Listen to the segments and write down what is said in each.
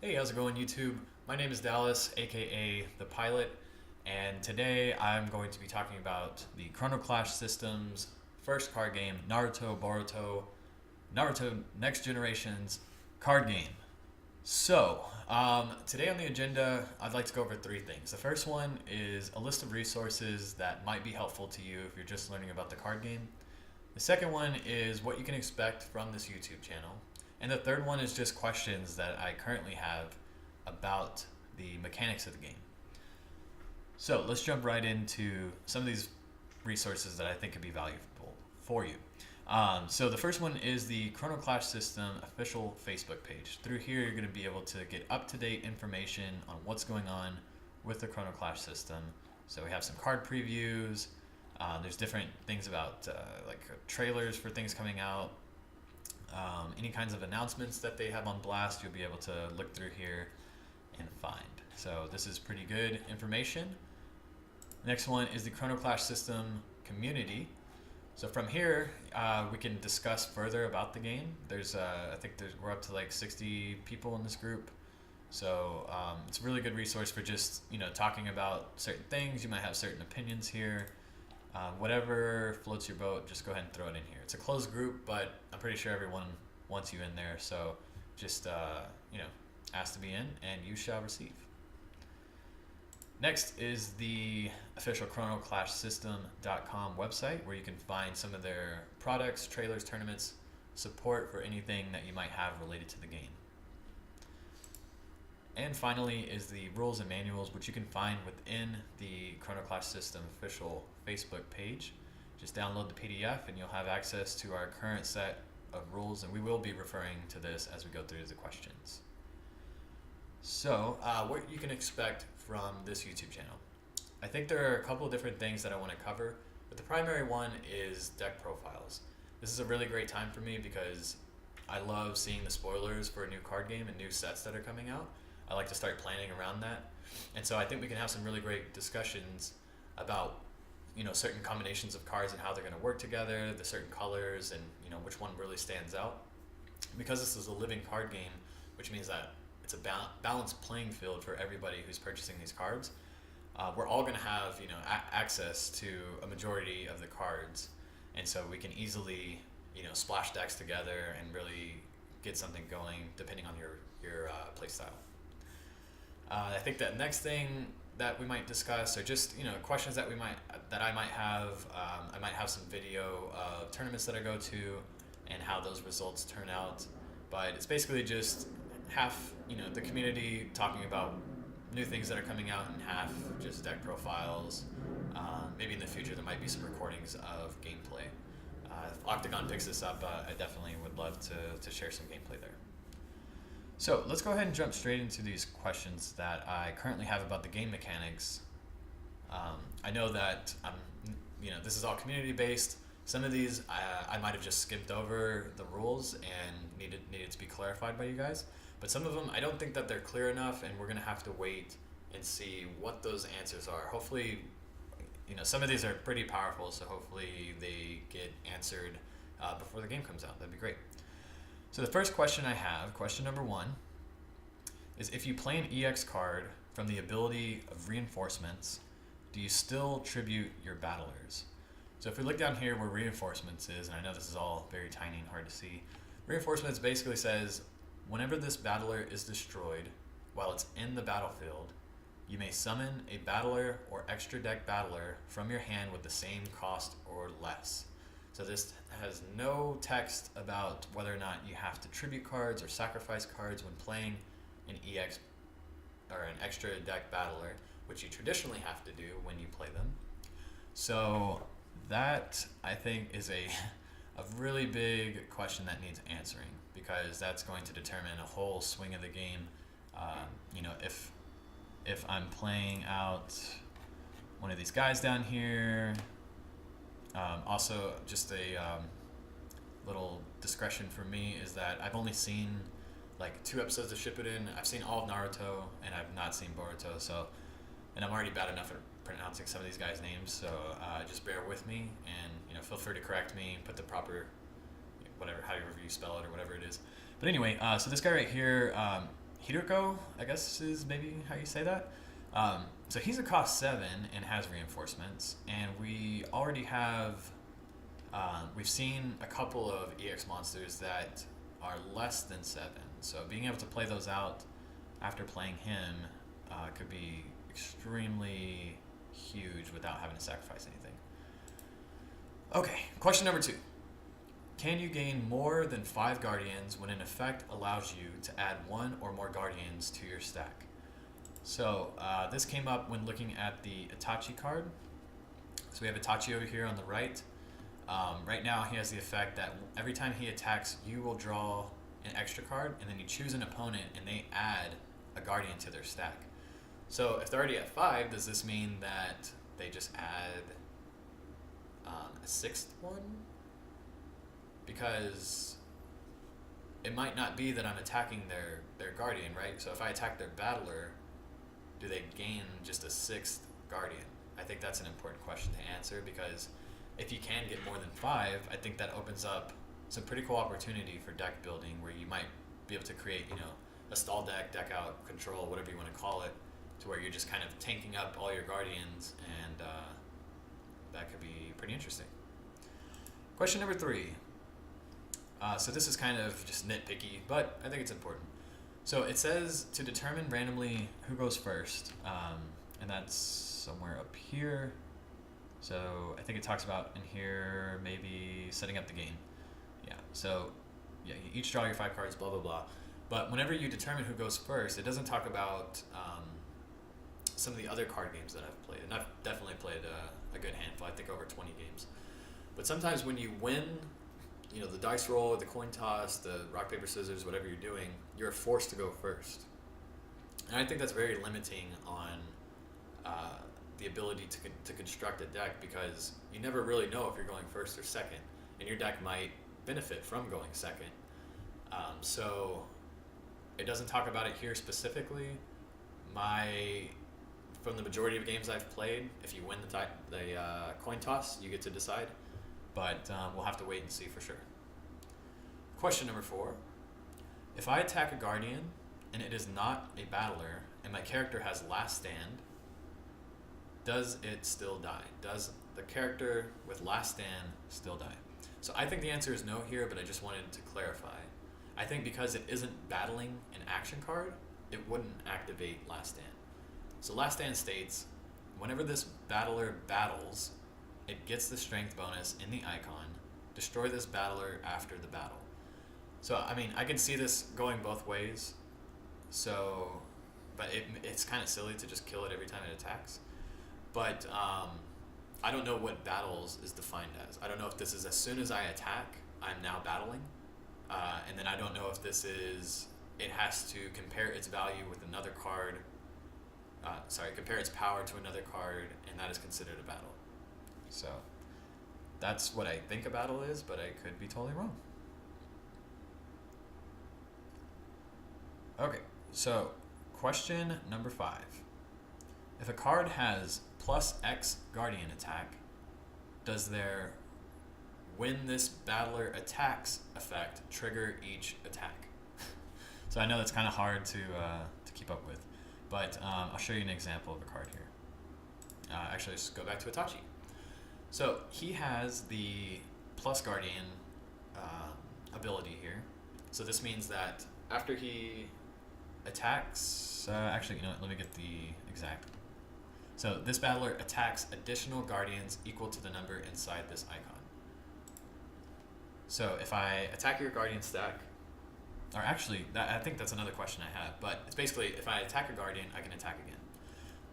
Hey, how's it going, YouTube? My name is Dallas, aka The Pilot, and today I'm going to be talking about the Chrono Clash System's first card game, Naruto Boruto, Naruto Next Generation's card game. Today on the agenda, I'd like to go over three things. The first one is a list of resources that might be helpful to you if you're just learning about the card game. The second one is what you can expect from this YouTube channel. And the third one is just questions that I currently have about the mechanics of the game. So let's jump right into some of these resources that I think could be valuable for you. So the first one is the Chrono Clash System official Facebook page. Through here, you're going to be able to get up-to-date information on what's going on with the Chrono Clash system. So we have some card previews. There's different things about trailers for things coming out. Any kinds of announcements that they have on blast, you'll be able to look through here and find. So this is pretty good information. Next one is the Chrono Clash System community. So from here, we can discuss further about the game. We're up to like 60 people in this group. So it's a really good resource for just talking about certain things. You might have certain opinions here. Whatever floats your boat, just go ahead and throw it in here. It's a closed group, but I'm pretty sure everyone wants you in there. So just ask to be in, and you shall receive. Next is the official ChronoClashSystem.com website, where you can find some of their products, trailers, tournaments, support for anything that you might have related to the game. And finally is the rules and manuals, which you can find within the Chrono Clash System official Facebook page. Just download the PDF and you'll have access to our current set of rules, and we will be referring to this as we go through the questions. So, what you can expect from this YouTube channel. I think there are a couple of different things that I want to cover, but the primary one is deck profiles. This is a really great time for me because I love seeing the spoilers for a new card game and new sets that are coming out. I like to start planning around that. And so I think we can have some really great discussions about certain combinations of cards and how they're going to work together, the certain colors, and which one really stands out. Because this is a living card game, which means that it's a balanced playing field for everybody who's purchasing these cards. We're all going to have access to a majority of the cards, and so we can easily splash decks together and really get something going depending on your play style. I think that next thing that we might discuss are just questions that I might have. I might have some video of tournaments that I go to and how those results turn out. But it's basically just half the community talking about new things that are coming out, and half just deck profiles. Maybe in the future there might be some recordings of gameplay. If Octagon picks this up, I definitely would love to share some gameplay there. So let's go ahead and jump straight into these questions that I currently have about the game mechanics. I know that this is all community based. Some of these I might have just skipped over the rules and needed to be clarified by you guys. But some of them I don't think that they're clear enough, and we're gonna have to wait and see what those answers are. Hopefully, some of these are pretty powerful, so hopefully they get answered before the game comes out. That'd be great. So the first question I have, question number 1, is if you play an EX card from the ability of Reinforcements, do you still tribute your battlers? So if we look down here where Reinforcements is, and I know this is all very tiny and hard to see, Reinforcements basically says, whenever this battler is destroyed while it's in the battlefield, you may summon a battler or extra deck battler from your hand with the same cost or less. So this has no text about whether or not you have to tribute cards or sacrifice cards when playing an EX or an extra deck battler, which you traditionally have to do when you play them. So that, I think, is a really big question that needs answering, because that's going to determine a whole swing of the game. If I'm playing out one of these guys down here. Also, just a little discretion for me is that I've only seen like 2 episodes of Shippuden. I've seen all of Naruto, and I've not seen Boruto. And I'm already bad enough at pronouncing some of these guys' names. So just bear with me, and feel free to correct me, put the proper however you spell it or whatever it is. But anyway, so this guy right here, Hiroko, I guess is maybe how you say that. So he's a cost 7 and has reinforcements, and we already have. We've seen a couple of EX monsters that are less than 7, so being able to play those out after playing him could be extremely huge without having to sacrifice anything. Okay, question number 2. Can you gain more than 5 guardians when an effect allows you to add 1 or more guardians to your stack? So this came up when looking at the Itachi card. So we have Itachi over here on the right. Right now he has the effect that every time he attacks, you will draw an extra card, and then you choose an opponent and they add a guardian to their stack. So if they're already at 5, does this mean that they just add a 6th one? Because it might not be that I'm attacking their guardian, right? So if I attack their battler, do they gain just a 6th guardian? I think that's an important question to answer, because if you can get more than 5, I think that opens up some pretty cool opportunity for deck building, where you might be able to create, a stall deck, deck out, control, whatever you want to call it, to where you're just kind of tanking up all your guardians, and that could be pretty interesting. Question number 3. So this is kind of just nitpicky, but I think it's important. So it says to determine randomly who goes first, and that's somewhere up here. So I think it talks about in here maybe setting up the game. Yeah, so yeah, you each draw your 5 cards, blah, blah, blah. But whenever you determine who goes first, it doesn't talk about some of the other card games that I've played. And I've definitely played a good handful, I think over 20 games. But sometimes when you win, the dice roll, the coin toss, the rock, paper, scissors, whatever you're doing, you're forced to go first. And I think that's very limiting on the ability to construct a deck, because you never really know if you're going first or second, and your deck might benefit from going second. So it doesn't talk about it here specifically. From the majority of games I've played, if you win the coin toss, you get to decide. But we'll have to wait and see for sure. Question number 4. If I attack a guardian and it is not a battler and my character has last stand, does it still die? Does the character with last stand still die? So I think the answer is no here, but I just wanted to clarify. I think because it isn't battling an action card, it wouldn't activate last stand. So last stand states, whenever this battler battles, it gets the strength bonus in the icon. Destroy this battler after the battle. So, I can see this going both ways. So, but it's kind of silly to just kill it every time it attacks. But I don't know what battles is defined as. I don't know if this is as soon as I attack, I'm now battling. And then I don't know if this is, it has to compare its value with another card. Compare its power to another card, and that is considered a battle. So that's what I think a battle is, but I could be totally wrong. Okay, so question number 5. If a card has plus X guardian attack, does their when this battler attacks effect trigger each attack? So I know that's kind of hard to keep up with, but I'll show you an example of a card here. Actually, let's go back to Itachi. So he has the plus guardian ability here. So this means that after he attacks, let me get the exact. So this battler attacks additional guardians equal to the number inside this icon. So if I attack your guardian stack, or actually, I think that's another question I have, but it's basically if I attack a guardian, I can attack again.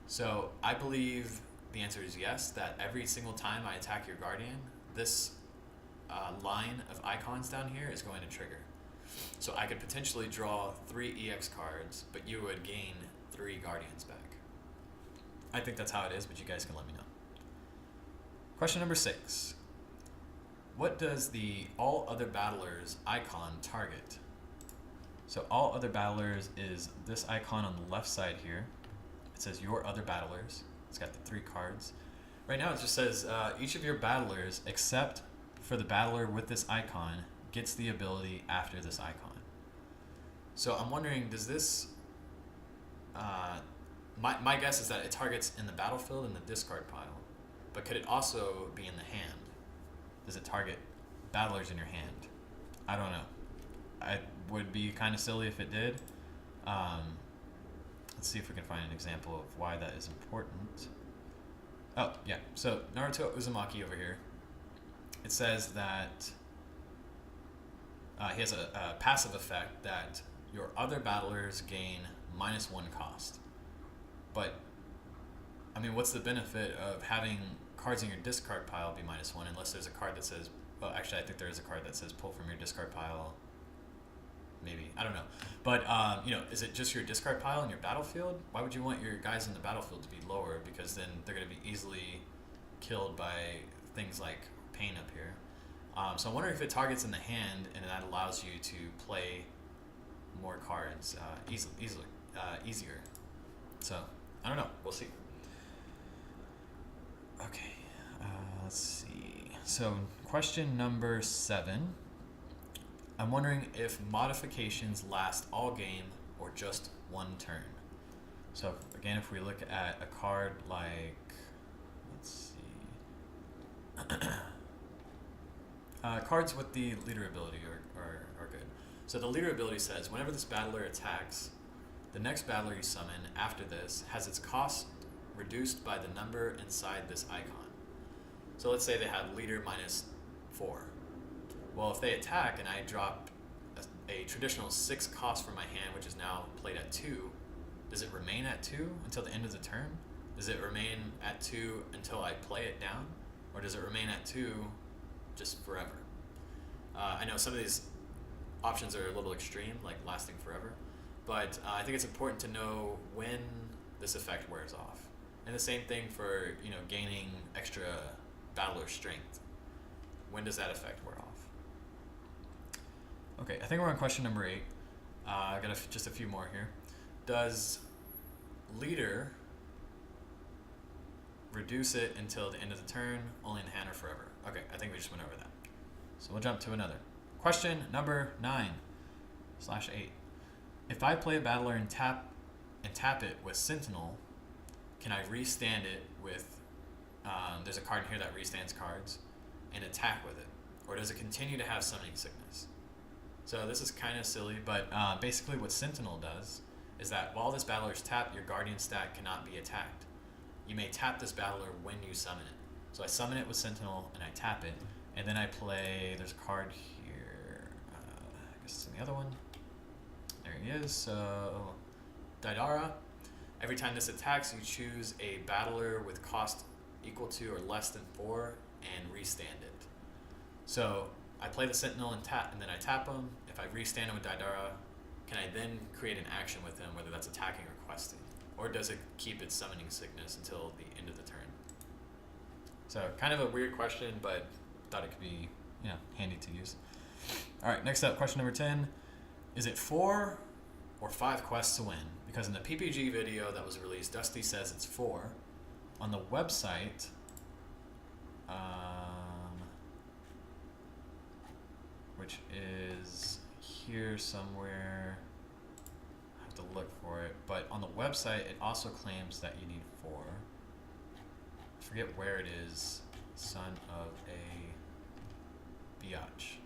So I believe the answer is yes, that every single time I attack your guardian, this line of icons down here is going to trigger. So I could potentially draw 3 EX cards, but you would gain 3 guardians back. I think that's how it is, but you guys can let me know. Question number 6. What does the all other battlers icon target? So all other battlers is this icon on the left side here. It says your other battlers. It's got the 3 cards. Right now it just says each of your battlers, except for the battler with this icon, gets the ability after this icon. So I'm wondering, does this my guess is that it targets in the battlefield in the discard pile, but could it also be in the hand? Does it target battlers in your hand? I don't know. It would be kind of silly if it did. Let's see if we can find an example of why that is important. Oh, yeah. So Naruto Uzumaki over here, it says that he has a passive effect that your other battlers gain -1 cost. But, I mean, what's the benefit of having cards in your discard pile be -1 unless there's a card that says, well, actually, I think there is a card that says pull from your discard pile. Maybe. I don't know. But, is it just your discard pile in your battlefield? Why would you want your guys in the battlefield to be lower? Because then they're going to be easily killed by things like pain up here. So I wonder if it targets in the hand and that allows you to play more cards easier. So, I don't know. We'll see. Okay. Let's see. So, question number 7. I'm wondering if modifications last all game or just one turn. So, again, if we look at a card like, let's see, cards with the leader ability are good. So the leader ability says, whenever this battler attacks, the next battler you summon after this has its cost reduced by the number inside this icon. So let's say they have leader -4. Well, if they attack and I drop a traditional 6 cost from my hand, which is now played at 2, does it remain at 2 until the end of the turn? Does it remain at 2 until I play it down? Or does it remain at 2 just forever? I know some of these options are a little extreme, like lasting forever, but I think it's important to know when this effect wears off. And the same thing for gaining extra battler strength. When does that effect wear off? Okay, I think we're on question number 8. I got just a few more here. Does leader reduce it until the end of the turn, only in the hand or forever? Okay, I think we just went over that. So we'll jump to another. Question number 9/8. If I play a battler and tap it with Sentinel, can I restand it with, there's a card in here that restands cards, and attack with it? Or does it continue to have summoning sickness? So this is kind of silly, but basically what Sentinel does is that while this battler is tapped, your Guardian stat cannot be attacked. You may tap this battler when you summon it. So I summon it with Sentinel and I tap it, and then I play, there's a card here, I guess it's in the other one. There he is. So Daidara. Every time this attacks, you choose a battler with cost equal to or less than 4 and restand it. So I play the Sentinel and then I tap him. If I restand him with Daidara, can I then create an action with him, whether that's attacking or questing? Or does it keep its summoning sickness until the end of the turn? So kind of a weird question, but thought it could be handy to use. All right, next up, question number 10. Is it 4 or 5 quests to win? Because in the PPG video that was released, Dusty says it's 4. On the website, which is here somewhere, I have to look for it, but on the website it also claims that you need 4. I forget where it is, son of a biatch.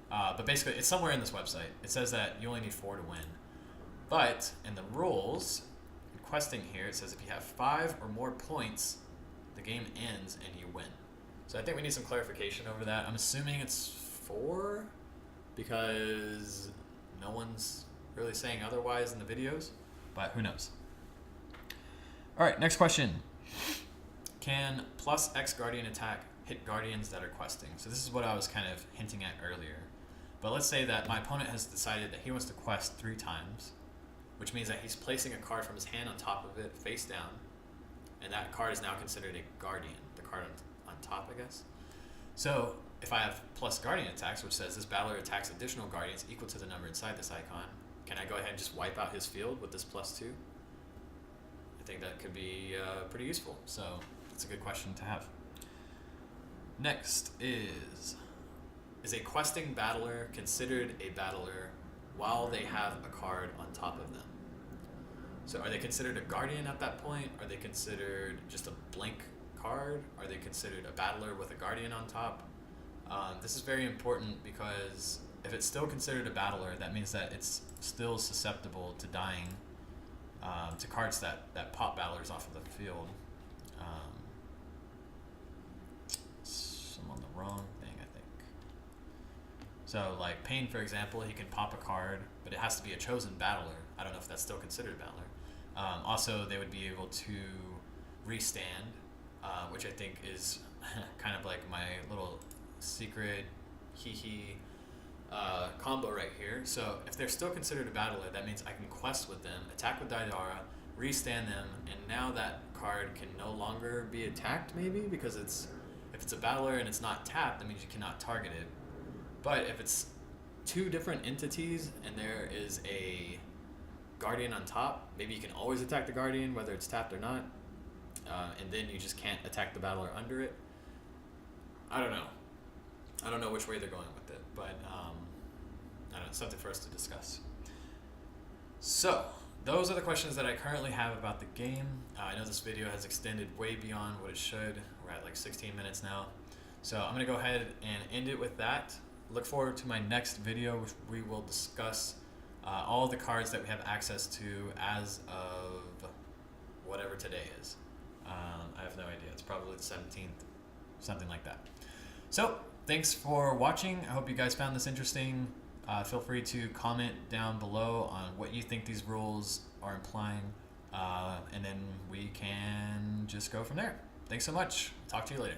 But basically it's somewhere in this website. It says that you only need 4 to win. But in the rules, in questing here, it says if you have 5 or more points, the game ends and you win. So I think we need some clarification over that. I'm assuming it's 4 because no one's really saying otherwise in the videos, but who knows. All right, next question. Can plus X Guardian attack hit Guardians that are questing? So this is what I was kind of hinting at earlier. But let's say that my opponent has decided that he wants to quest 3 times, which means that he's placing a card from his hand on top of it, face down, and that card is now considered a Guardian, the card on top, I guess. So if I have plus Guardian attacks, which says this battler attacks additional Guardians equal to the number inside this icon, can I go ahead and just wipe out his field with this +2? I think that could be pretty useful, so that's a good question to have. Next is a questing battler considered a battler while they have a card on top of them? So are they considered a guardian at that point? Are they considered just a blank card? Are they considered a battler with a guardian on top? This is very important because if it's still considered a battler, that means that it's still susceptible to dying to cards that pop battlers off of the field. I'm on the wrong thing, I think. So like Pain, for example, he can pop a card, but it has to be a chosen battler. I don't know if that's still considered a battler. Also, they would be able to restand, which I think is kind of like my little secret teehee combo right here. So if they're still considered a battler, that means I can quest with them, attack with Daidara, restand them, and now that card can no longer be attacked, maybe, because if it's a battler and it's not tapped, that means you cannot target it. But if it's two different entities and there is a guardian on top, maybe you can always attack the guardian whether it's tapped or not, and then you just can't attack the battler under it. I don't know which way they're going with it, but I don't know, something for us to discuss. So those are the questions that I currently have about the game. I know this video has extended way beyond what it should. We're at like 16 minutes now. So I'm going to go ahead and end it with that. Look forward to my next video, which we will discuss all the cards that we have access to as of whatever today is. I have no idea. It's probably the 17th, something like that. So thanks for watching. I hope you guys found this interesting. Feel free to comment down below on what you think these rules are implying, and then we can just go from there. Thanks so much. Talk to you later.